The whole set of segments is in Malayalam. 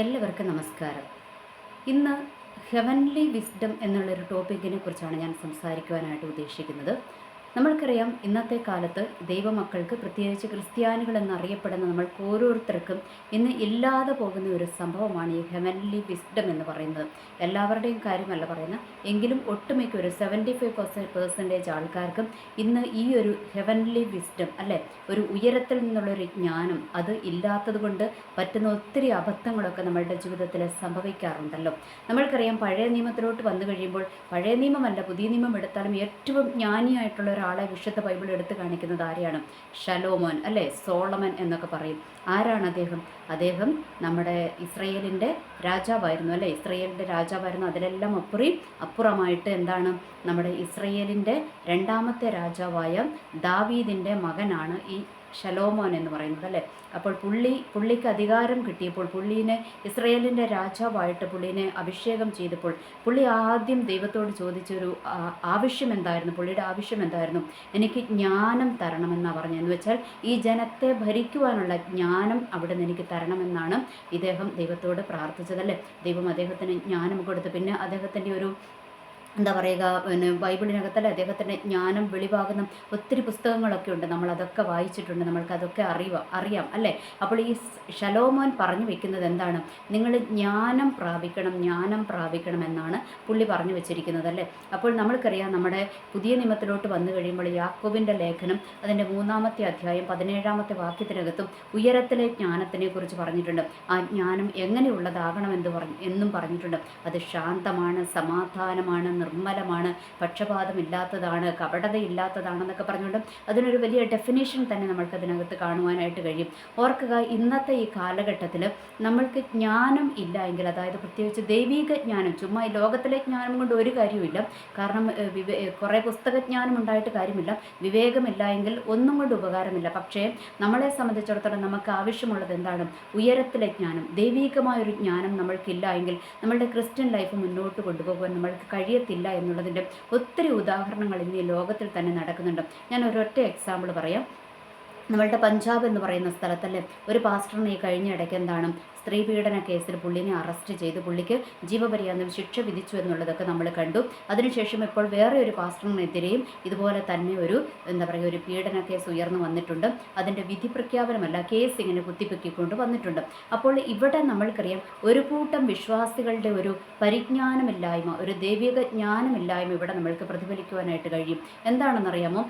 എല്ലാവർക്കും നമസ്കാരം. ഇന്ന് ഹെവൻലി വിസ്ഡം എന്നുള്ളൊരു ടോപ്പിക്കിനെ കുറിച്ചാണ് ഞാൻ സംസാരിക്കുവാനായിട്ട് ഉദ്ദേശിക്കുന്നത്. നമ്മൾക്കറിയാം, ഇന്നത്തെ കാലത്ത് ദൈവമക്കൾക്ക്, പ്രത്യേകിച്ച് ക്രിസ്ത്യാനികൾ എന്നറിയപ്പെടുന്ന നമ്മൾക്ക് ഓരോരുത്തർക്കും ഇന്ന് ഇല്ലാതെ പോകുന്ന ഒരു സംഭവമാണ് ഈ ഹെവൻലി വിസ്ഡം എന്ന് പറയുന്നത്. എല്ലാവരുടെയും കാര്യമല്ല പറയുന്നത്, എങ്കിലും ഒട്ടുമിക്ക ഒരു 75% ആൾക്കാർക്കും ഇന്ന് ഈ ഒരു ഹെവൻലി വിസ്ഡം, അല്ലേ, ഒരു ഉയരത്തിൽ നിന്നുള്ളൊരു ജ്ഞാനം, അത് ഇല്ലാത്തത് കൊണ്ട് പറ്റുന്ന ഒത്തിരി അബദ്ധങ്ങളൊക്കെ നമ്മളുടെ ജീവിതത്തിൽ സംഭവിക്കാറുണ്ടല്ലോ. നമ്മൾക്കറിയാം, പഴയ നിയമത്തിലോട്ട് വന്നു കഴിയുമ്പോൾ, പഴയ നിയമമല്ല പുതിയ നിയമം എടുത്താലും ഏറ്റവും ജ്ഞാനിയായിട്ടുള്ള ഒരാളെ വിശുദ്ധ ബൈബിൾ എടുത്തു കാണിക്കുന്നത് ആരെയാണ്? ശലോമോൻ, അല്ലേ, സോളമൻ എന്നൊക്കെ പറയും. ആരാണ് അദ്ദേഹം? അദ്ദേഹം നമ്മുടെ ഇസ്രയേലിൻ്റെ രാജാവായിരുന്നു, അല്ലേ, ഇസ്രയേലിൻ്റെ രാജാവായിരുന്നു. അതിലെല്ലാം അപ്പുറമായിട്ട് എന്താണ്, നമ്മുടെ ഇസ്രയേലിൻ്റെ രണ്ടാമത്തെ രാജാവായ ദാവീദിൻ്റെ മകനാണ് ഈ ശലോമോൻ എന്ന് പറയുന്നത്, അല്ലേ. അപ്പോൾ പുള്ളിക്ക് അധികാരം കിട്ടിയപ്പോൾ, പുള്ളീനെ ഇസ്രയേലിൻ്റെ രാജാവായിട്ട് പുള്ളീനെ അഭിഷേകം ചെയ്തപ്പോൾ, പുള്ളി ആദ്യം ദൈവത്തോട് ചോദിച്ചൊരു ആവശ്യം എന്തായിരുന്നു? പുള്ളിയുടെ ആവശ്യം എന്തായിരുന്നു? എനിക്ക് ജ്ഞാനം തരണമെന്നാണ് പറഞ്ഞത്. എന്ന് വെച്ചാൽ ഈ ജനത്തെ ഭരിക്കുവാനുള്ള ജ്ഞാനം അവിടെ നിന്ന് എനിക്ക് തരണമെന്നാണ് ഇദ്ദേഹം ദൈവത്തോട് പ്രാർത്ഥിച്ചതല്ലേ. ദൈവം അദ്ദേഹത്തിന് ജ്ഞാനം കൊടുത്തു. പിന്നെ അദ്ദേഹത്തിൻ്റെ ഒരു എന്താ പറയുക, പിന്നെ ബൈബിളിനകത്തല്ലേ അദ്ദേഹത്തിൻ്റെ ജ്ഞാനം വെളിവാകുന്ന ഒത്തിരി പുസ്തകങ്ങളൊക്കെ ഉണ്ട്. നമ്മളതൊക്കെ വായിച്ചിട്ടുണ്ട്, നമ്മൾക്കതൊക്കെ അറിയാം, അല്ലേ. അപ്പോൾ ഈ ശലോമോൻ പറഞ്ഞു വെക്കുന്നത് എന്താണ്? നിങ്ങൾ ജ്ഞാനം പ്രാപിക്കണം എന്നാണ് പുള്ളി പറഞ്ഞു വെച്ചിരിക്കുന്നത്, അല്ലേ. അപ്പോൾ നമ്മൾക്കറിയാം, നമ്മുടെ പുതിയ നിയമത്തിലോട്ട് വന്നു കഴിയുമ്പോൾ യാക്കോബിൻ്റെ ലേഖനം അതിൻ്റെ 3-ാമത്തെ അധ്യായം 17-ാമത്തെ വാക്യത്തിനകത്തും ഉയരത്തിലെ ജ്ഞാനത്തിനെ കുറിച്ച് പറഞ്ഞിട്ടുണ്ട്. ആ ജ്ഞാനം എന്നും പറഞ്ഞിട്ടുണ്ട്. അത് ശാന്തമാണ്, സമാധാനമാണ്, നിർമ്മലമാണ്, പക്ഷപാതമില്ലാത്തതാണ്, കപടതയില്ലാത്തതാണെന്നൊക്കെ പറഞ്ഞുകൊണ്ട് അതിനൊരു വലിയ ഡെഫിനേഷൻ തന്നെ നമ്മൾക്കതിനകത്ത് കാണുവാനായിട്ട് കഴിയും. ഓർക്കുക, ഇന്നത്തെ ഈ കാലഘട്ടത്തിൽ നമ്മൾക്ക് ജ്ഞാനം ഇല്ല എങ്കിൽ, അതായത് പ്രത്യേകിച്ച് ദൈവിക ജ്ഞാനം, ചുമ്മാ ഈ ലോകത്തിലെ ജ്ഞാനം കൊണ്ട് ഒരു കാര്യമില്ല. കാരണം കുറേ പുസ്തകജ്ഞാനം ഉണ്ടായിട്ട് കാര്യമില്ല. വിവേകമില്ല എങ്കിൽ ഒന്നും കൊണ്ട് ഉപകാരമില്ല. പക്ഷേ നമ്മളെ സംബന്ധിച്ചിടത്തോളം നമുക്ക് ആവശ്യമുള്ളത് എന്താണ്? ഉയരത്തിലെ ജ്ഞാനം, ദൈവികമായൊരു ജ്ഞാനം നമ്മൾക്കില്ല എങ്കിൽ നമ്മളുടെ ക്രിസ്ത്യൻ ലൈഫ് മുന്നോട്ട് കൊണ്ടുപോകാൻ നമ്മൾക്ക് കഴിയത്തില്ല എന്നുള്ളതിൻ്റെ ഒത്തിരി ഉദാഹരണങ്ങൾ ഇന്ന് ഈ ലോകത്തിൽ തന്നെ നടക്കുന്നുണ്ട്. ഞാൻ ഒരൊറ്റ എക്സാമ്പിൾ പറയാം. നമ്മളുടെ പഞ്ചാബ് എന്ന് പറയുന്ന സ്ഥലത്തല്ലേ ഒരു പാസ്റ്ററിനെ ഈ കഴിഞ്ഞ ഇടയ്ക്ക് എന്താണ്, സ്ത്രീ പീഡന കേസിൽ പുള്ളിനെ അറസ്റ്റ് ചെയ്ത് പുള്ളിക്ക് ജീവപര്യന്തം ശിക്ഷ വിധിച്ചു എന്നുള്ളതൊക്കെ നമ്മൾ കണ്ടു. അതിനുശേഷം ഇപ്പോൾ വേറെ ഒരു പാസ്റ്ററിനെതിരെയും ഇതുപോലെ തന്നെ ഒരു ഒരു പീഡന കേസ് ഉയർന്നു വന്നിട്ടുണ്ട്. അതിൻ്റെ വിധി പ്രഖ്യാപനമല്ല, കേസ് ഇങ്ങനെ കുത്തിപ്പൊക്കിക്കൊണ്ട് വന്നിട്ടുണ്ട്. അപ്പോൾ ഇവിടെ നമ്മൾക്കറിയാം, ഒരു കൂട്ടം വിശ്വാസികളുടെ ഒരു പരിജ്ഞാനമില്ലായ്മ, ഒരു ദൈവിക ജ്ഞാനമില്ലായ്മ ഇവിടെ നമ്മൾക്ക് പ്രതിഫലിക്കുവാനായിട്ട് കഴിയും. എന്താണെന്നറിയാമോ?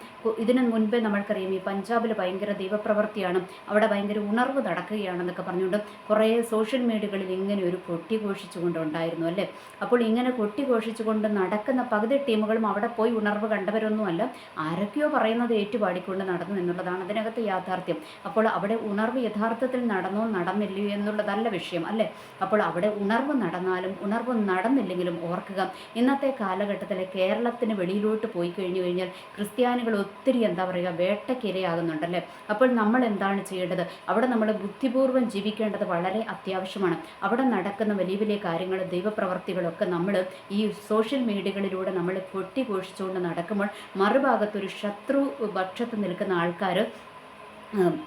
ഇതിനു മുൻപേ നമ്മൾക്കറിയാം, ഈ പഞ്ചാബിൽ ഭയങ്കര ദൈവപ്രവൃത്തിയാണ്, അവിടെ ഭയങ്കര ഉണർവ് നടക്കുകയാണെന്നൊക്കെ പറഞ്ഞുകൊണ്ട് കുറേ സോഷ്യൽ മീഡിയകളിൽ ഇങ്ങനെ ഒരു കൊട്ടിഘോഷിച്ചുകൊണ്ടുണ്ടായിരുന്നു, അല്ലേ. അപ്പോൾ ഇങ്ങനെ കൊട്ടിഘോഷിച്ചുകൊണ്ട് നടക്കുന്ന പകുതി ടീമുകളും അവിടെ പോയി ഉണർവ് കണ്ടവരൊന്നുമല്ല, ആരൊക്കെയോ പറയുന്നത് ഏറ്റുപാടിക്കൊണ്ട് നടന്നു എന്നുള്ളതാണ് അതിനകത്ത് യാഥാർത്ഥ്യം. അപ്പോൾ അവിടെ ഉണർവ് യഥാർത്ഥത്തിൽ നടന്നോ നടന്നില്ലയോ എന്നുള്ളതല്ല വിഷയം, അല്ലേ. അപ്പോൾ അവിടെ ഉണർവ് നടന്നാലും ഉണർവ് നടന്നില്ലെങ്കിലും ഓർക്കുക, ഇന്നത്തെ കാലഘട്ടത്തിലെ കേരളത്തിന് വെളിയിലോട്ട് പോയി കഴിഞ്ഞാൽ ക്രിസ്ത്യാനികൾ ഒത്തിരി വേട്ടക്കിരയാകുന്നുണ്ടല്ലേ. അപ്പോൾ നമ്മൾ എന്താണ് ചെയ്യേണ്ടത്? അവിടെ നമ്മൾ ബുദ്ധിപൂർവ്വം ജീവിക്കേണ്ടത് വളരെ അത്യാവശ്യമാണ്. അവിടെ നടക്കുന്ന വലിയ വലിയ കാര്യങ്ങൾ, ദൈവപ്രവർത്തികളൊക്കെ നമ്മൾ ഈ സോഷ്യൽ മീഡിയകളിലൂടെ നമ്മൾ കൊട്ടിഘോഷിച്ചുകൊണ്ട് നടക്കുമ്പോൾ മറുഭാഗത്തൊരു ശത്രുപക്ഷത്ത്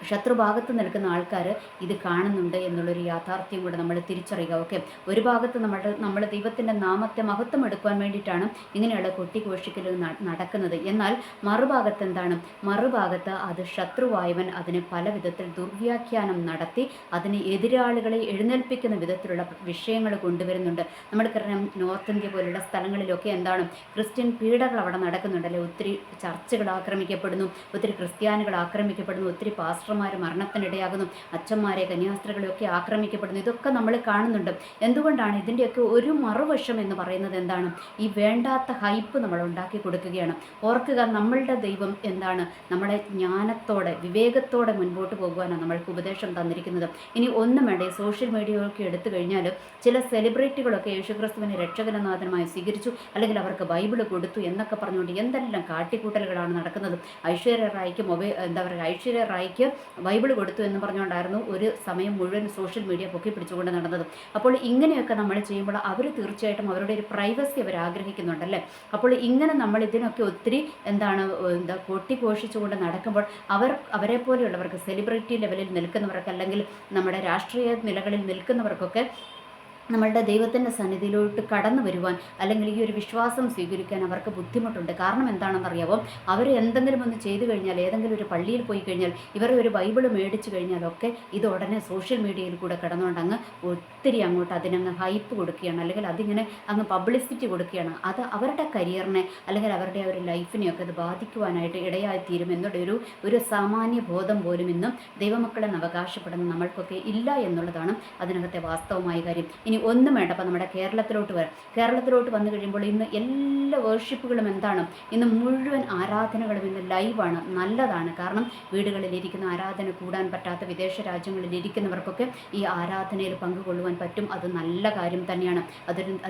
ശത്രുഭാഗത്ത് നിൽക്കുന്ന ആൾക്കാർ ഇത് കാണുന്നുണ്ട് എന്നുള്ളൊരു യാഥാർത്ഥ്യം കൂടെ നമ്മൾ തിരിച്ചറിയുക. ഓക്കെ, ഒരു ഭാഗത്ത് നമ്മൾ ദൈവത്തിൻ്റെ നാമത്തെ മഹത്വം എടുക്കുവാൻ വേണ്ടിയിട്ടാണ് ഇങ്ങനെയുള്ള കൊട്ടിഘോഷിക്കൽ നടക്കുന്നത്. എന്നാൽ മറുഭാഗത്ത് എന്താണ്? മറുഭാഗത്ത് അത് ശത്രുവായവൻ അതിനെ പല വിധത്തിൽ ദുർവ്യാഖ്യാനം നടത്തി അതിന് എതിരാളികളെ എഴുന്നേൽപ്പിക്കുന്ന വിധത്തിലുള്ള വിഷയങ്ങൾ കൊണ്ടുവരുന്നുണ്ട്. നമ്മൾക്കറിയാം, നോർത്ത് ഇന്ത്യ പോലുള്ള സ്ഥലങ്ങളിലൊക്കെ എന്താണ്, ക്രിസ്ത്യൻ പീഡകൾ അവിടെ നടക്കുന്നുണ്ടല്ലേ. ഒത്തിരി ചർച്ചുകൾ ആക്രമിക്കപ്പെടുന്നു, ഒത്തിരി ക്രിസ്ത്യാനികൾ ആക്രമിക്കപ്പെടുന്നു, ഒത്തിരി പാസ്റ്റർമാർ മരണത്തിനിടയാകുന്നു, അച്ഛന്മാരെ, കന്യാസ്ത്രീകളെയൊക്കെ ആക്രമിക്കപ്പെടുന്നു. ഇതൊക്കെ നമ്മൾ കാണുന്നുണ്ട്. എന്തുകൊണ്ടാണ്? ഇതിൻ്റെയൊക്കെ ഒരു മറുവശം എന്ന് പറയുന്നത് എന്താണ്? ഈ വേണ്ടാത്ത ഹൈപ്പ് നമ്മൾ ഉണ്ടാക്കി കൊടുക്കുകയാണ്. ഓർക്കുക, നമ്മളുടെ ദൈവം എന്താണ്? നമ്മളെ ജ്ഞാനത്തോടെ, വിവേകത്തോടെ മുൻപോട്ട് പോകുവാനാണ് നമ്മൾക്ക് ഉപദേശം തന്നിരിക്കുന്നത്. ഇനി ഒന്നും വേണ്ട, ഈ സോഷ്യൽ മീഡിയയൊക്കെ എടുത്തു കഴിഞ്ഞാൽ ചില സെലിബ്രിറ്റികളൊക്കെ യേശുക്രിസ്തുവിനെ രക്ഷകനാഥനുമായി സ്വീകരിച്ചു, അല്ലെങ്കിൽ അവർക്ക് ബൈബിൾ കൊടുത്തു എന്നൊക്കെ പറഞ്ഞുകൊണ്ട് എന്തെല്ലാം കാട്ടിക്കൂട്ടലുകളാണ് നടക്കുന്നത്. ഐശ്വര്യ റായിക്ക് പ്രായിക്ക് ബൈബിൾ കൊടുത്തു എന്ന് പറഞ്ഞുകൊണ്ടായിരുന്നു ഒരു സമയം മുഴുവൻ സോഷ്യൽ മീഡിയ പൊക്കി പിടിച്ചുകൊണ്ട് നടന്നത്. അപ്പോൾ ഇങ്ങനെയൊക്കെ നമ്മൾ ചെയ്യുമ്പോൾ അവർ തീർച്ചയായിട്ടും അവരുടെ ഒരു പ്രൈവസി അവർ ആഗ്രഹിക്കുന്നുണ്ടല്ലേ. അപ്പോൾ ഇങ്ങനെ നമ്മൾ ഇതിനൊക്കെ ഒത്തിരി കൊട്ടിഘോഷിച്ചുകൊണ്ട് നടക്കുമ്പോൾ അവരെ പോലെയുള്ളവർക്ക്, സെലിബ്രിറ്റി ലെവലിൽ നിൽക്കുന്നവർക്ക്, അല്ലെങ്കിൽ നമ്മുടെ രാഷ്ട്രീയ നിലകളിൽ നിൽക്കുന്നവർക്കൊക്കെ നമ്മളുടെ ദൈവത്തിൻ്റെ സന്നിധിയിലോട്ട് കടന്നു വരുവാൻ, അല്ലെങ്കിൽ ഈ ഒരു വിശ്വാസം സ്വീകരിക്കാൻ അവർക്ക് ബുദ്ധിമുട്ടുണ്ട്. കാരണം എന്താണെന്നറിയാമോ, അവർ എന്തെങ്കിലും ഒന്ന് ചെയ്തു കഴിഞ്ഞാൽ, ഏതെങ്കിലും ഒരു പള്ളിയിൽ പോയി കഴിഞ്ഞാൽ, ഇവർ ഒരു ബൈബിൾ മേടിച്ചു കഴിഞ്ഞാലൊക്കെ ഇത് ഉടനെ സോഷ്യൽ മീഡിയയിൽ കൂടെ കടന്നുകൊണ്ട് അങ്ങ് ഒത്തിരി അങ്ങോട്ട് അതിനങ്ങ് ഹൈപ്പ് കൊടുക്കുകയാണ്, അല്ലെങ്കിൽ അതിങ്ങനെ അങ്ങ് പബ്ലിസിറ്റി കൊടുക്കുകയാണ്. അത് അവരുടെ കരിയറിനെ, അല്ലെങ്കിൽ അവരുടെ ഒരു ലൈഫിനെയൊക്കെ അത് ബാധിക്കുവാനായിട്ട് ഇടയായിത്തീരും എന്നുള്ള ഒരു സാമാന്യ ബോധം പോലും ഇന്നും ദൈവമക്കളെന്ന് അവകാശപ്പെടുന്ന നമ്മൾക്കൊക്കെ ഇല്ല എന്നുള്ളതാണ് അതിനകത്തെ വാസ്തവമായ കാര്യം. ഇനി ഒന്നും വേണ്ട, അപ്പം നമ്മുടെ കേരളത്തിലോട്ട് വന്നു കഴിയുമ്പോൾ ഇന്ന് എല്ലാ വേർഷിപ്പുകളും എന്താണ്, ഇന്ന് മുഴുവൻ ആരാധനകളും ഇന്ന് ലൈവാണ്. നല്ലതാണ്. കാരണം വീടുകളിലിരിക്കുന്ന ആരാധന കൂടാൻ പറ്റാത്ത വിദേശ രാജ്യങ്ങളിൽ ഇരിക്കുന്നവർക്കൊക്കെ ഈ ആരാധനയിൽ പങ്കുകൊള്ളുവാൻ പറ്റും. അത് നല്ല കാര്യം തന്നെയാണ്.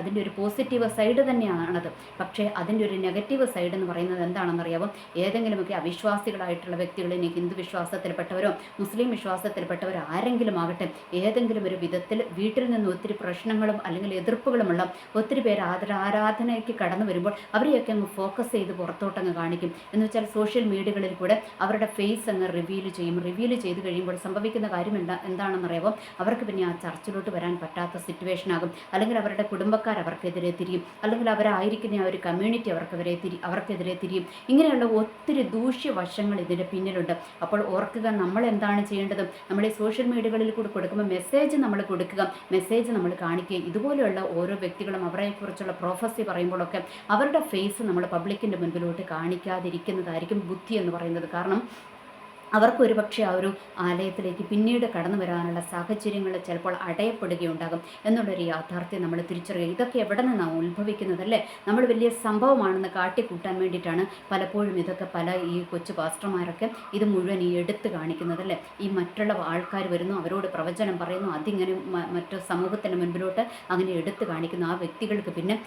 അതിൻ്റെ ഒരു പോസിറ്റീവ് സൈഡ് തന്നെയാണത്. പക്ഷേ അതിൻ്റെ ഒരു നെഗറ്റീവ് സൈഡ് എന്ന് പറയുന്നത് എന്താണെന്നറിയാമോ, ഏതെങ്കിലുമൊക്കെ അവിശ്വാസികളായിട്ടുള്ള വ്യക്തികൾ, ഇനി ഹിന്ദു വിശ്വാസത്തിൽപ്പെട്ടവരോ മുസ്ലിം വിശ്വാസത്തിൽപ്പെട്ടവരോ ആരെങ്കിലും ആകട്ടെ, ഏതെങ്കിലും ഒരു വിധത്തിൽ വീട്ടിൽ നിന്ന് ഒത്തിരി പ്രശ്നങ്ങളും അല്ലെങ്കിൽ എതിർപ്പുകളുമുള്ള ഒത്തിരി പേര് ആരാധനയ്ക്ക് കടന്നു വരുമ്പോൾ അവരെയൊക്കെ അങ്ങ് ഫോക്കസ് ചെയ്ത് പുറത്തോട്ടങ്ങ് കാണിക്കും. എന്ന് വെച്ചാൽ സോഷ്യൽ മീഡിയകളിൽ കൂടെ അവരുടെ ഫേസ് അങ്ങ് റിവീൽ ചെയ്ത് കഴിയുമ്പോൾ സംഭവിക്കുന്ന കാര്യം എന്താണെന്നറിയാമോ, അവർക്ക് പിന്നെ ആ ചർച്ചിലോട്ട് വരാൻ പറ്റാത്ത സിറ്റുവേഷൻ ആകും. അല്ലെങ്കിൽ അവരുടെ കുടുംബക്കാർ അവർക്കെതിരെ തിരിയും, അല്ലെങ്കിൽ അവരായിരിക്കുന്ന ആ ഒരു കമ്മ്യൂണിറ്റി അവർക്കെതിരെ തിരിയും. ഇങ്ങനെയുള്ള ഒത്തിരി ദൂഷ്യവശങ്ങൾ ഇതിൻ്റെ പിന്നിലുണ്ട്. അപ്പോൾ ഓർക്കുക, നമ്മൾ എന്താണ് ചെയ്യേണ്ടത്? നമ്മൾ ഈ സോഷ്യൽ മീഡിയകളിൽ കൂടെ കൊടുക്കുമ്പോൾ മെസ്സേജ് നമ്മൾ കൊടുക്കുക, മെസ്സേജ് നമ്മൾ കാണിക്കുക. ഇതുപോലെയുള്ള ഓരോ വ്യക്തികളും അവരെക്കുറിച്ചുള്ള പ്രൊഫസി പറയുമ്പോഴൊക്കെ അവരുടെ ഫേസ് നമ്മൾ പബ്ലിക്കിൻ്റെ മുൻപിലോട്ട് കാണിക്കാതിരിക്കുന്നതായിരിക്കും ബുദ്ധി എന്ന് പറയുന്നത്. കാരണം അവർക്കൊരു പക്ഷേ ആ ഒരു ആലയത്തിലേക്ക് പിന്നീട് കടന്നു വരാനുള്ള സാഹചര്യങ്ങൾ ചിലപ്പോൾ അടയപ്പെടുകയുണ്ടാകും എന്നുള്ളൊരു യാഥാർത്ഥ്യം നമ്മൾ തിരിച്ചറിയുക. ഇതൊക്കെ എവിടെ നിന്നാണ് ഉത്ഭവിക്കുന്നതല്ലേ? നമ്മൾ വലിയ സംഭവമാണെന്ന് കാട്ടിക്കൂട്ടാൻ വേണ്ടിയിട്ടാണ് പലപ്പോഴും ഇതൊക്കെ ഈ കൊച്ചു പാസ്റ്റർമാരൊക്കെ ഇത് മുഴുവൻ എടുത്ത് കാണിക്കുന്നതല്ലേ. ഈ മറ്റുള്ള ആൾക്കാർ വരുന്നു, അവരോട് പ്രവചനം പറയുന്നു, അതിങ്ങനെ മറ്റു സമൂഹത്തിന് മുൻപിലോട്ട് അങ്ങനെ എടുത്ത് കാണിക്കുന്നു. ആ വ്യക്തികൾക്ക് പിന്നെ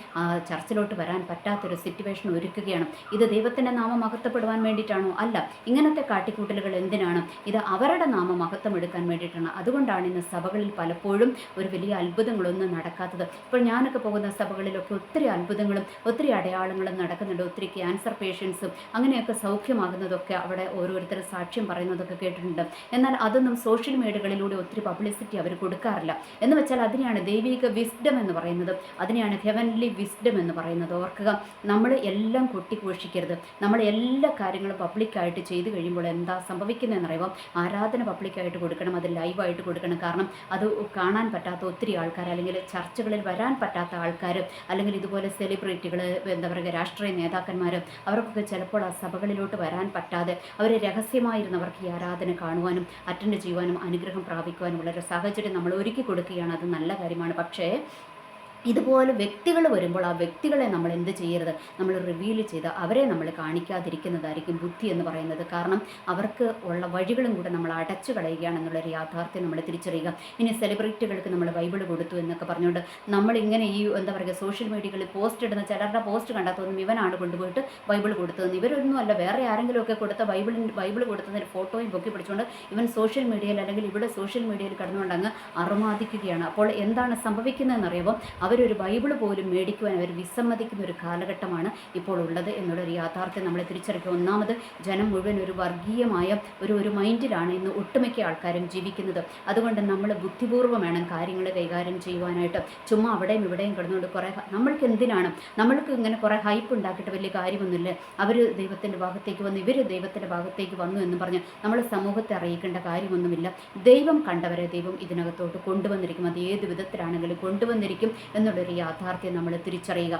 ചർച്ചിലോട്ട് വരാൻ പറ്റാത്തൊരു സിറ്റുവേഷൻ ഒരുക്കുകയാണ്. ഇത് ദൈവത്തിൻ്റെ നാമം മഹത്വപ്പെടുവാൻ വേണ്ടിയിട്ടാണോ? അല്ല. ഇങ്ങനത്തെ കാട്ടിക്കൂട്ടലുകൾ എന്തിനാണ്? ഇത് അവരുടെ നാമം മഹത്വം എടുക്കാൻ വേണ്ടിയിട്ടാണ്. അതുകൊണ്ടാണ് ഇന്ന് സഭകളിൽ പലപ്പോഴും ഒരു വലിയ അത്ഭുതങ്ങളൊന്നും നടക്കാത്തത്. ഇപ്പോൾ ഞാനൊക്കെ പോകുന്ന സഭകളിലൊക്കെ ഒത്തിരി അത്ഭുതങ്ങളും ഒത്തിരി അടയാളങ്ങളും നടക്കുന്നുണ്ട്. ഒത്തിരി ക്യാൻസർ പേഷ്യൻസും അങ്ങനെയൊക്കെ സൗഖ്യമാകുന്നതൊക്കെ അവിടെ ഓരോരുത്തർ സാക്ഷ്യം പറയുന്നതൊക്കെ കേട്ടിട്ടുണ്ട്. എന്നാൽ അതൊന്നും സോഷ്യൽ മീഡിയകളിലൂടെ ഒത്തിരി പബ്ലിസിറ്റി അവർ കൊടുക്കാറില്ല. എന്ന് വെച്ചാൽ അതിനെയാണ് ദൈവിക വിസ്ഡം എന്ന് പറയുന്നത്, അതിനെയാണ് ഹെവൻലി വിസ്ഡം എന്ന് പറയുന്നത്. ഓർക്കുക, നമ്മൾ എല്ലാം കൊട്ടിഘോഷിക്കരുത്. നമ്മൾ എല്ലാ കാര്യങ്ങളും പബ്ലിക്കായിട്ട് ചെയ്തു കഴിയുമ്പോൾ എന്താ സംഭവിക്കുന്നതെന്നറിയുമ്പോൾ, ആരാധന പബ്ലിക്കായിട്ട് കൊടുക്കണം, അത് ലൈവായിട്ട് കൊടുക്കണം. കാരണം അത് കാണാൻ പറ്റാത്ത ഒത്തിരി ആൾക്കാർ, അല്ലെങ്കിൽ ചർച്ചകളിൽ വരാൻ പറ്റാത്ത ആൾക്കാർ, അല്ലെങ്കിൽ ഇതുപോലെ സെലിബ്രിറ്റികൾ, എന്താ പറയുക, രാഷ്ട്രീയ നേതാക്കന്മാർ, അവർക്കൊക്കെ ചിലപ്പോൾ ആ സഭകളിലോട്ട് വരാൻ പറ്റാതെ അവർ രഹസ്യമായിരുന്നവർക്ക് ഈ ആരാധന കാണുവാനും അറ്റൻഡ് ചെയ്യുവാനും അനുഗ്രഹം പ്രാപിക്കുവാനും ഉള്ളൊരു സാഹചര്യം നമ്മൾ ഒരുക്കി കൊടുക്കുകയാണ്. അത് നല്ല കാര്യമാണ്. പക്ഷേ ഇതുപോലെ വ്യക്തികൾ വരുമ്പോൾ ആ വ്യക്തികളെ നമ്മൾ എന്ത് ചെയ്യരുത്? നമ്മൾ റിവീൽ ചെയ്ത് അവരെ നമ്മൾ കാണിക്കാതിരിക്കുന്നതായിരിക്കും ബുദ്ധി എന്ന് പറയുന്നത്. കാരണം അവർക്ക് ഉള്ള വഴികളും കൂടെ നമ്മൾ അടച്ചു കളയുകയാണെന്നുള്ളൊരു യാഥാർത്ഥ്യം നമ്മൾ തിരിച്ചറിയുക. ഇനി സെലിബ്രിറ്റികൾക്ക് നമ്മൾ ബൈബിൾ കൊടുത്തു എന്നൊക്കെ പറഞ്ഞുകൊണ്ട് നമ്മളിങ്ങനെ ഈ എന്താ പറയുക സോഷ്യൽ മീഡിയകളിൽ പോസ്റ്റ് ഇടുന്ന ചിലരുടെ പോസ്റ്റ് കണ്ടാൽ തോന്നും ഇവനാണ് കൊണ്ടുപോയിട്ട് ബൈബിൾ കൊടുത്തതെന്ന്. ഇവരൊന്നും അല്ല, വേറെ ആരെങ്കിലുമൊക്കെ കൊടുത്ത ബൈബിൾ കൊടുത്തതിന് ഫോട്ടോയും പൊക്കി പിടിച്ചുകൊണ്ട് ഇവൻ സോഷ്യൽ മീഡിയയിൽ, അല്ലെങ്കിൽ ഇവിടെ സോഷ്യൽ മീഡിയയിൽ കടന്നുകൊണ്ട് അങ്ങ് അറുമാദിക്കുകയാണ്. അപ്പോൾ എന്താണ് സംഭവിക്കുന്നതെന്നറിയുമ്പോൾ അവരൊരു ബൈബിൾ പോലും മേടിക്കുവാൻ അവർ വിസമ്മതിക്കുന്ന ഒരു കാലഘട്ടമാണ് ഇപ്പോൾ ഉള്ളത് എന്നുള്ളൊരു യാഥാർത്ഥ്യം നമ്മൾ തിരിച്ചറിയുക. ഒന്നാമത് ജനം മുഴുവൻ ഒരു വർഗീയമായ ഒരു മൈൻഡിലാണ് ഇന്ന് ഒട്ടുമിക്ക ആൾക്കാരും ജീവിക്കുന്നത്. അതുകൊണ്ട് നമ്മൾ ബുദ്ധിപൂർവ്വം വേണം കാര്യങ്ങൾ കൈകാര്യം ചെയ്യുവാനായിട്ട്. ചുമ്മാ അവിടെയും ഇവിടെയും കിടന്നുകൊണ്ട് നമ്മൾക്ക് എന്തിനാണ്, നമ്മൾക്ക് ഇങ്ങനെ കുറേ ഹൈപ്പ് ഉണ്ടാക്കിയിട്ട് വലിയ കാര്യമൊന്നുമില്ല. അവർ ദൈവത്തിൻ്റെ ഭാഗത്തേക്ക് വന്നു, ഇവർ ദൈവത്തിൻ്റെ ഭാഗത്തേക്ക് വന്നു എന്ന് പറഞ്ഞ് നമ്മൾ സമൂഹത്തെ അറിയിക്കേണ്ട കാര്യമൊന്നുമില്ല. ദൈവം കണ്ടവരെ ദൈവം ഇതിനകത്തോട്ട് കൊണ്ടുവന്നിരിക്കും. അത് ഏത് വിധത്തിലാണെങ്കിലും കൊണ്ടുവന്നിരിക്കും എന്നുള്ളൊരു യാഥാർത്ഥ്യം നമ്മൾ തിരിച്ചറിയുക.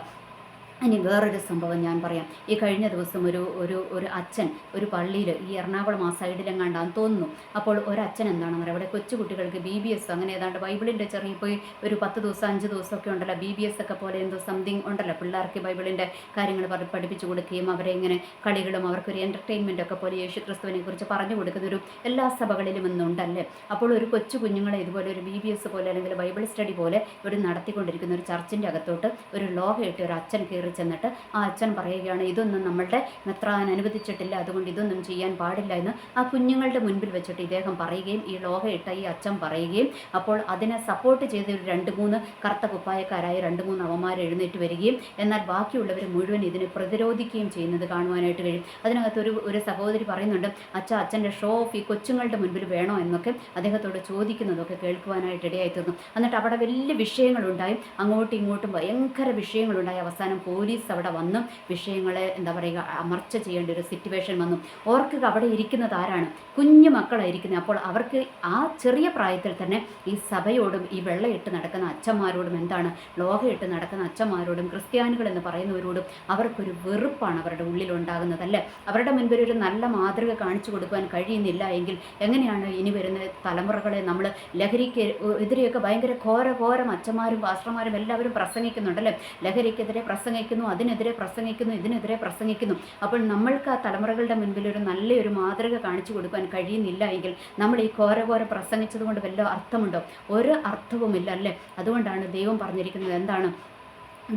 ഇനി വേറൊരു സംഭവം ഞാൻ പറയാം. ഈ കഴിഞ്ഞ ദിവസം ഒരു അച്ഛൻ ഒരു പള്ളിയിൽ, ഈ എറണാകുളം ആ സൈഡിലെങ്ങാണ്ടാന്ന് തോന്നുന്നു. അപ്പോൾ ഒരച്ഛൻ എന്താണെന്ന് പറയുക, അവിടെ കൊച്ചുകുട്ടികൾക്ക് BBS അങ്ങനെ ഏതാണ്ട് ബൈബിളിൻ്റെ ചെറിയ പോയി ഒരു 10 ദിവസം 5 ദിവസമൊക്കെ ഉണ്ടല്ലോ, BBS ഒക്കെ പോലെ എന്തോ സംതിങ് ഉണ്ടല്ലോ, പിള്ളേർക്ക് ബൈബിളിൻ്റെ കാര്യങ്ങൾ പഠിപ്പിച്ചു കൊടുക്കുകയും അവരെ ഇങ്ങനെ കളികളും അവർക്കൊരു എൻ്റർടൈൻമെൻ്റ് ഒക്കെ പോലെ യേശു ക്രിസ്തുവിനെ കുറിച്ച് പറഞ്ഞു കൊടുക്കുന്നൊരു എല്ലാ സഭകളിലും ഇന്നുണ്ടല്ലേ. അപ്പോൾ ഒരു കൊച്ചു കുഞ്ഞുങ്ങളെ ഇതുപോലെ ഒരു BBS പോലെ അല്ലെങ്കിൽ ബൈബിൾ സ്റ്റഡി പോലെ ഇവിടെ നടത്തിക്കൊണ്ടിരിക്കുന്ന ഒരു ചർച്ചിൻ്റെ അകത്തോട്ട് ഒരു ലോഹയിട്ട് ഒരു അച്ഛൻ കയറി കയറി ചെന്നിട്ട് ആ അച്ഛൻ പറയുകയാണ്, ഇതൊന്നും നമ്മളുടെ മെത്രാൻ അനുവദിച്ചിട്ടില്ല, അതുകൊണ്ട് ഇതൊന്നും ചെയ്യാൻ പാടില്ല എന്ന് ആ കുഞ്ഞുങ്ങളുടെ മുൻപിൽ വെച്ചിട്ട് ഇദ്ദേഹം പറയുകയും ഈ ലോഹയിട്ട ഈ അച്ഛൻ പറയുകയും, അപ്പോൾ അതിനെ സപ്പോർട്ട് ചെയ്ത് ഒരു 2-3 കറുത്ത കുപ്പായക്കാരായ 2-3 അവന്മാർ എഴുന്നേറ്റ് വരികയും എന്നാൽ ബാക്കിയുള്ളവർ മുഴുവൻ ഇതിനെ പ്രതിരോധിക്കുകയും ചെയ്യുന്നത് കാണുവാനായിട്ട് കഴിയും. അതിനകത്ത് ഒരു സഹോദരി പറയുന്നുണ്ട്, അച്ഛൻ്റെ ഷോ ഓഫ് ഈ കൊച്ചുങ്ങളുടെ മുൻപിൽ വേണോ എന്നൊക്കെ അദ്ദേഹത്തോട് ചോദിക്കുന്നതൊക്കെ കേൾക്കുവാനായിട്ട് ഇടയായിത്തീർന്നു. എന്നിട്ട് അവിടെ വലിയ വിഷയങ്ങളുണ്ടായി, അങ്ങോട്ടും ഇങ്ങോട്ടും ഭയങ്കര വിഷയങ്ങളുണ്ടായി. അവസാനം പോലീസ് അവിടെ വന്ന് വിഷയങ്ങളെ എന്താ പറയുക അമർച്ച ചെയ്യേണ്ട ഒരു സിറ്റുവേഷൻ വന്നു. ഓർക്ക് അവിടെ ഇരിക്കുന്നത് ആരാണ്? കുഞ്ഞു മക്കളായിരിക്കുന്നത്. അപ്പോൾ അവർക്ക് ആ ചെറിയ പ്രായത്തിൽ തന്നെ ഈ സഭയോടും ഈ വെള്ളയിട്ട് നടക്കുന്ന അച്ഛന്മാരോടും എന്താണ് ലോഹയിട്ട് നടക്കുന്ന അച്ഛന്മാരോടും ക്രിസ്ത്യാനികൾ എന്ന് പറയുന്നവരോടും അവർക്കൊരു വെറുപ്പാണ് അവരുടെ ഉള്ളിലുണ്ടാകുന്നത് അല്ലേ. അവരുടെ മുൻപിൽ ഒരു നല്ല മാതൃക കാണിച്ചു കൊടുക്കാൻ കഴിയുന്നില്ല എങ്കിൽ എങ്ങനെയാണ് ഇനി വരുന്ന തലമുറകളെ നമ്മൾ ലഹരിക്ക് എതിരെയൊക്കെ ഭയങ്കര ഘോരം അച്ഛന്മാരും പാസ്റ്റർമാരും എല്ലാവരും പ്രസംഗിക്കുന്നുണ്ടല്ലേ. ലഹരിക്കെതിരെ പ്രസംഗിക്കുന്നു, അതിനെതിരെ പ്രസംഗിക്കുന്നു, ഇതിനെതിരെ പ്രസംഗിക്കുന്നു. അപ്പോൾ നമ്മൾക്ക് ആ തലമുറകളുടെ മുൻപിൽ ഒരു നല്ലൊരു മാതൃക കാണിച്ചു കൊടുക്കാൻ കഴിയുന്നില്ല എങ്കിൽ നമ്മൾ ഈ ഘോര പ്രസംഗിച്ചത് കൊണ്ട് വല്ല അർത്ഥമുണ്ടോ? ഒരു അർത്ഥവുമില്ല അല്ലേ. അതുകൊണ്ടാണ് ദൈവം പറഞ്ഞിരിക്കുന്നത് എന്താണ്?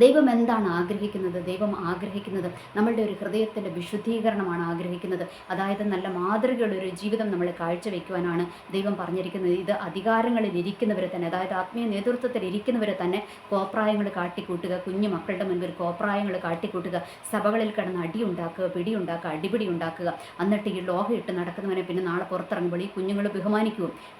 ദൈവം എന്താണ് ആഗ്രഹിക്കുന്നത്? ദൈവം ആഗ്രഹിക്കുന്നത് നമ്മളുടെ ഒരു ഹൃദയത്തിൻ്റെ വിശുദ്ധീകരണമാണ് ആഗ്രഹിക്കുന്നത്. അതായത് നല്ല മാതൃകയുള്ളൊരു ജീവിതം നമ്മൾ കാഴ്ചവെക്കുവാനാണ് ദൈവം പറഞ്ഞിരിക്കുന്നത്. ഇത് അധികാരങ്ങളിൽ ഇരിക്കുന്നവരെ തന്നെ, അതായത് ആത്മീയ നേതൃത്വത്തിൽ ഇരിക്കുന്നവരെ തന്നെ കോപ്രായങ്ങൾ കാട്ടിക്കൂട്ടുക, കുഞ്ഞു മക്കളുടെ മുൻപിൽ കോപ്രായങ്ങൾ കാട്ടിക്കൂട്ടുക, സഭകളിൽ കിടന്ന് അടിയുണ്ടാക്കുക, പിടിയുണ്ടാക്കുക, അടിപിടി ഉണ്ടാക്കുക. എന്നിട്ട് ഈ ലോഹയിട്ട് നടക്കുന്നവനെ പിന്നെ നാളെ പുറത്തിറങ്ങുമ്പോൾ ഈ കുഞ്ഞുങ്ങൾ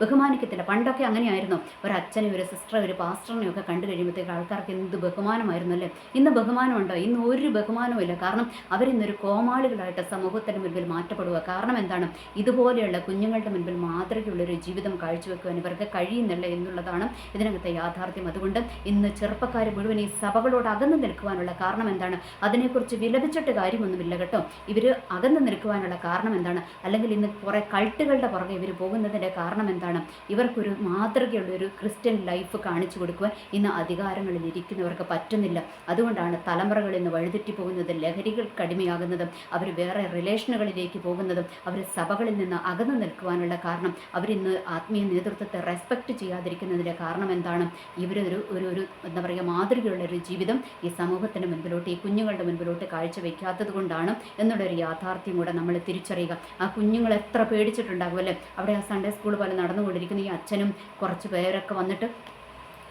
ബഹുമാനിക്കത്തില്ല. പണ്ടൊക്കെ അങ്ങനെയായിരുന്നു. ഒരു അച്ഛനെ, ഒരു സിസ്റ്ററെ, ഒരു പാസ്റ്ററിനെ ഒക്കെ കണ്ടു കഴിയുമ്പോഴത്തേക്ക് ആൾക്കാർക്ക് എന്ത് ബഹുമാനമായിരുന്നു അല്ലേ. ഇന്ന് ബഹുമാനമുണ്ടോ? ഇന്ന് ഒരു ബഹുമാനവും ഇല്ല. കാരണം അവരിന്നൊരു കോമാളികളായിട്ട് സമൂഹത്തിന് മുൻപിൽ മാറ്റപ്പെടുക. കാരണം എന്താണ്? ഇതുപോലെയുള്ള കുഞ്ഞുങ്ങളുടെ മുൻപിൽ മാതൃകയുള്ളൊരു ജീവിതം കാഴ്ചവെക്കുവാൻ ഇവർക്ക് കഴിയുന്നില്ല എന്നുള്ളതാണ് ഇതിനകത്തെ യാഥാർത്ഥ്യം. അതുകൊണ്ട് ഇന്ന് ചെറുപ്പക്കാർ മുഴുവൻ ഈ സഭകളോട് അകന്നു നിൽക്കുവാനുള്ള കാരണം എന്താണ്? അതിനെക്കുറിച്ച് വിലപിച്ചിട്ട് കാര്യമൊന്നുമില്ല കേട്ടോ. ഇവർ അകന്നു നിൽക്കുവാനുള്ള കാരണം എന്താണ്? അല്ലെങ്കിൽ ഇന്ന് കുറേ കൾട്ടുകളുടെ പുറകെ ഇവർ പോകുന്നതിൻ്റെ കാരണം എന്താണ്? ഇവർക്കൊരു മാതൃകയുള്ളൊരു ക്രിസ്ത്യൻ ലൈഫ് കാണിച്ചു കൊടുക്കുവാൻ ഇന്ന് അധികാരങ്ങളിൽ ഇരിക്കുന്നവർക്ക് പറ്റുന്നില്ല. അതുകൊണ്ടാണ് തലമുറകൾ ഇന്ന് വഴിതെറ്റി പോകുന്നതും ലഹരികൾക്ക് അടിമയാകുന്നതും അവർ വേറെ റിലേഷനുകളിലേക്ക് പോകുന്നതും അവർ സഭകളിൽ നിന്ന് അകന്നു നിൽക്കുവാനുള്ള കാരണം അവരിന്ന് ആത്മീയ നേതൃത്വത്തെ റെസ്പെക്റ്റ് ചെയ്യാതിരിക്കുന്നതിൻ്റെ കാരണം എന്താണ്? ഇവരൊരു ഒരു എന്താ പറയുക മാതൃകയുള്ളൊരു ജീവിതം ഈ സമൂഹത്തിന് മുൻപിലോട്ട്, ഈ കുഞ്ഞുങ്ങളുടെ മുൻപിലോട്ട് കാഴ്ചവെക്കാത്തത് കൊണ്ടാണ് എന്നുള്ളൊരു യാഥാർത്ഥ്യം കൂടെ നമ്മൾ തിരിച്ചറിയുക. ആ കുഞ്ഞുങ്ങൾ എത്ര പേടിച്ചിട്ടുണ്ടാകും അല്ലേ. അവിടെ ആ സൺഡേ സ്കൂൾ പോലെ നടന്നുകൊണ്ടിരിക്കുന്ന ഈ അച്ഛനും കുറച്ച് പേരൊക്കെ വന്നിട്ട്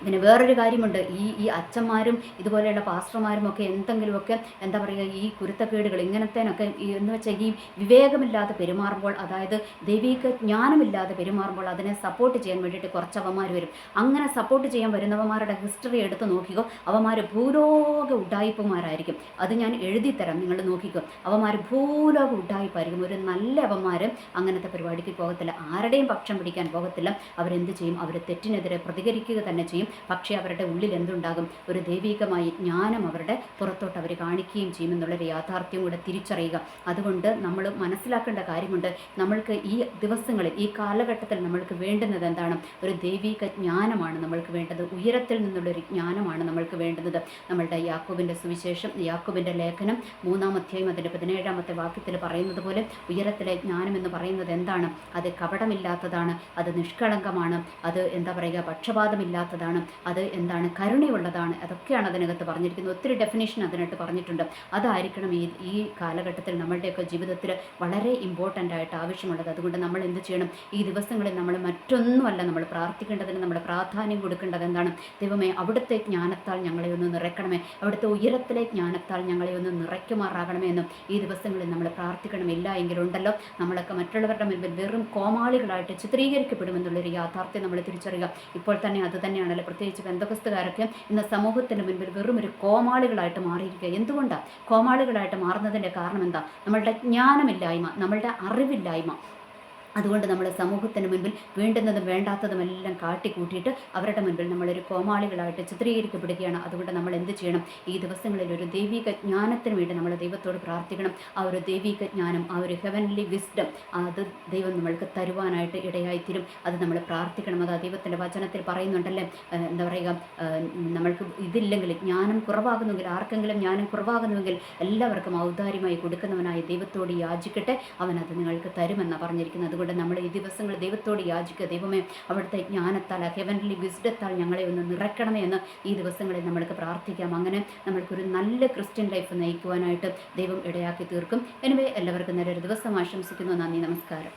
പിന്നെ വേറൊരു കാര്യമുണ്ട്. ഈ അച്ഛന്മാരും ഇതുപോലെയുള്ള പാസ്റ്റർമാരും ഒക്കെ എന്തെങ്കിലുമൊക്കെ എന്താ പറയുക ഈ കുരുത്തക്കേടുകൾ ഇങ്ങനത്തേനൊക്കെ എന്ന് വെച്ചാൽ ഈ വിവേകമില്ലാതെ പെരുമാറുമ്പോൾ, അതായത് ദൈവിക ജ്ഞാനമില്ലാതെ പെരുമാറുമ്പോൾ അതിനെ സപ്പോർട്ട് ചെയ്യാൻ വേണ്ടിയിട്ട് കുറച്ച് അവന്മാർ വരും. അങ്ങനെ സപ്പോർട്ട് ചെയ്യാൻ വരുന്നവന്മാരുടെ ഹിസ്റ്ററി എടുത്ത് നോക്കിക്കോ. അവന്മാർ ഭൂലോക ഉഡ്ഡായിപ്പുമാരായിരിക്കും. അത് ഞാൻ എഴുതി തരാം, നിങ്ങൾ നോക്കിക്കോ. അവന്മാർ ഭൂലോക ഉഡ്ഡായിപ്പായിരിക്കും. ഒരു നല്ല അവന്മാർ അങ്ങനത്തെ പരിപാടിക്ക് പോകത്തില്ല, ആരുടെയും പക്ഷം പിടിക്കാൻ പോകത്തില്ല. അവരെന്ത് ചെയ്യും? അവർ തെറ്റിനെതിരെ പ്രതികരിക്കുക തന്നെ ചെയ്യും. പക്ഷേ അവരുടെ ഉള്ളിൽ എന്തുണ്ടാകും? ഒരു ദൈവികമായ ജ്ഞാനം അവരുടെ പുറത്തോട്ട് അവർ കാണിക്കുകയും ചെയ്യുമെന്നുള്ളൊരു യാഥാർത്ഥ്യം കൂടെ തിരിച്ചറിയുക. അതുകൊണ്ട് നമ്മൾ മനസ്സിലാക്കേണ്ട കാര്യമുണ്ട്. നമ്മൾക്ക് ഈ ദിവസങ്ങളിൽ, ഈ കാലഘട്ടത്തിൽ നമ്മൾക്ക് വേണ്ടുന്നത് എന്താണ്? ഒരു ദൈവിക ജ്ഞാനമാണ് നമ്മൾക്ക് വേണ്ടത്. ഉയരത്തിൽ നിന്നുള്ളൊരു ജ്ഞാനമാണ് നമ്മൾക്ക് വേണ്ടുന്നത്. നമ്മളുടെ യാക്കോബിൻ്റെ സുവിശേഷം, യാക്കോബിൻ്റെ ലേഖനം 3-ാം അധ്യായം അതിൻ്റെ 17-ാമത്തെ വാക്യത്തിൽ പറയുന്നത് പോലെ ഉയരത്തിലെ ജ്ഞാനം എന്ന് പറയുന്നത് എന്താണ്? അത് കപടമില്ലാത്തതാണ്, അത് നിഷ്കളങ്കമാണ്, അത് എന്താ പറയുക പക്ഷപാതമില്ലാത്തതാണ്, അത് എന്താണ് കരുണയുള്ളതാണ്. അതൊക്കെയാണ് അതിനകത്ത് പറഞ്ഞിരിക്കുന്നത്. ഒത്തിരി ഡെഫിനേഷൻ അതിനകത്ത് പറഞ്ഞിട്ടുണ്ട്. അതായിരിക്കണം ഈ കാലഘട്ടത്തിൽ നമ്മളുടെയൊക്കെ ജീവിതത്തിൽ വളരെ ഇമ്പോർട്ടൻ്റ് ആയിട്ട് ആവശ്യമുള്ളത്. അതുകൊണ്ട് നമ്മൾ എന്ത് ചെയ്യണം? ഈ ദിവസങ്ങളിൽ നമ്മൾ മറ്റൊന്നുമല്ല നമ്മൾ പ്രാർത്ഥിക്കേണ്ടതിന് നമ്മൾ പ്രാധാന്യം കൊടുക്കേണ്ടത് എന്താണ്? ദൈവമേ, അവിടുത്തെ ജ്ഞാനത്താൽ ഞങ്ങളെ ഒന്ന് നിറയ്ക്കണമേ, അവിടുത്തെ ഉയരത്തിലെ ജ്ഞാനത്താൽ ഞങ്ങളെ ഒന്ന് നിറയ്ക്കുമാറാകണമേ എന്നും ഈ ദിവസങ്ങളിൽ നമ്മൾ പ്രാർത്ഥിക്കണം. ഇല്ല എങ്കിലുണ്ടല്ലോ നമ്മളൊക്കെ മറ്റുള്ളവരുടെ മുൻപിൽ വെറും കോമാളികളായിട്ട് ചിത്രീകരിക്കപ്പെടുമെന്നുള്ളൊരു യാഥാർത്ഥ്യം നമ്മൾ തിരിച്ചറിയുക. ഇപ്പോൾ തന്നെ അത് തന്നെയാണല്ലോ. പ്രത്യേകിച്ച് പെന്തക്കോസ്തുകാരൊക്കെ ഇന്ന് സമൂഹത്തിന് മുൻപിൽ വെറും ഒരു കോമാളികളായിട്ട് മാറിയിരിക്കുക. എന്തുകൊണ്ടാണ് കോമാളികളായിട്ട് മാറുന്നതിൻ്റെ കാരണം എന്താ? നമ്മളുടെ ജ്ഞാനമില്ലായ്മ, നമ്മളുടെ അറിവില്ലായ്മ. അതുകൊണ്ട് നമ്മൾ സമൂഹത്തിന് മുൻപിൽ വേണ്ടുന്നതും വേണ്ടാത്തതുമെല്ലാം കാട്ടിക്കൂട്ടിയിട്ട് അവരുടെ മുൻപിൽ നമ്മളൊരു കോമാളികളായിട്ട് ചിത്രീകരിക്കപ്പെടുകയാണ്. അതുകൊണ്ട് നമ്മൾ എന്ത് ചെയ്യണം? ഈ ദിവസങ്ങളിൽ ഒരു ദൈവിക ജ്ഞാനത്തിന് വേണ്ടി നമ്മൾ ദൈവത്തോട് പ്രാർത്ഥിക്കണം. ആ ഒരു ദൈവിക ജ്ഞാനം, ആ ഒരു ഹെവൻലി വിസ്ഡം, അത് ദൈവം നമ്മൾക്ക് തരുവാനായിട്ട് ഇടയായിത്തീരും. അത് നമ്മൾ പ്രാർത്ഥിക്കണം. അത് ദൈവത്തിൻ്റെ വചനത്തിൽ പറയുന്നുണ്ടല്ലേ, എന്താ പറയുക, നമ്മൾക്ക് ഇതില്ലെങ്കിൽ ജ്ഞാനം കുറവാകുന്നുവെങ്കിൽ, ആർക്കെങ്കിലും ജ്ഞാനം കുറവാകുന്നുവെങ്കിൽ എല്ലാവർക്കും ഔദാര്യമായി കൊടുക്കുന്നവനായ ദൈവത്തോട് യാചിക്കട്ടെ, അവനത് നിങ്ങൾക്ക് തരുമെന്നാണ് പറഞ്ഞിരിക്കുന്നത്. അതുകൊണ്ട് പ്രാർത്ഥിച്ചുകൊണ്ട് നമ്മൾ ഈ ദിവസങ്ങൾ ദൈവത്തോട് യാചിക്കുക. ദൈവമേ, അവിടുത്തെ ജ്ഞാനത്താൽ ഹെവൻലി വിസ്ഡത്താൽ ഞങ്ങളെ ഒന്ന് നിറയ്ക്കണമേ എന്ന് ഈ ദിവസങ്ങളിൽ നമ്മൾക്ക് പ്രാർത്ഥിക്കാം. അങ്ങനെ നമ്മൾക്കൊരു നല്ല ക്രിസ്ത്യൻ ലൈഫ് നയിക്കുവാനായിട്ട് ദൈവം ഇടയാക്കി തീർക്കും. എനിവേ, എല്ലാവർക്കും നല്ലൊരു ദിവസം ആശംസിക്കുന്നു. നന്ദി, നമസ്കാരം.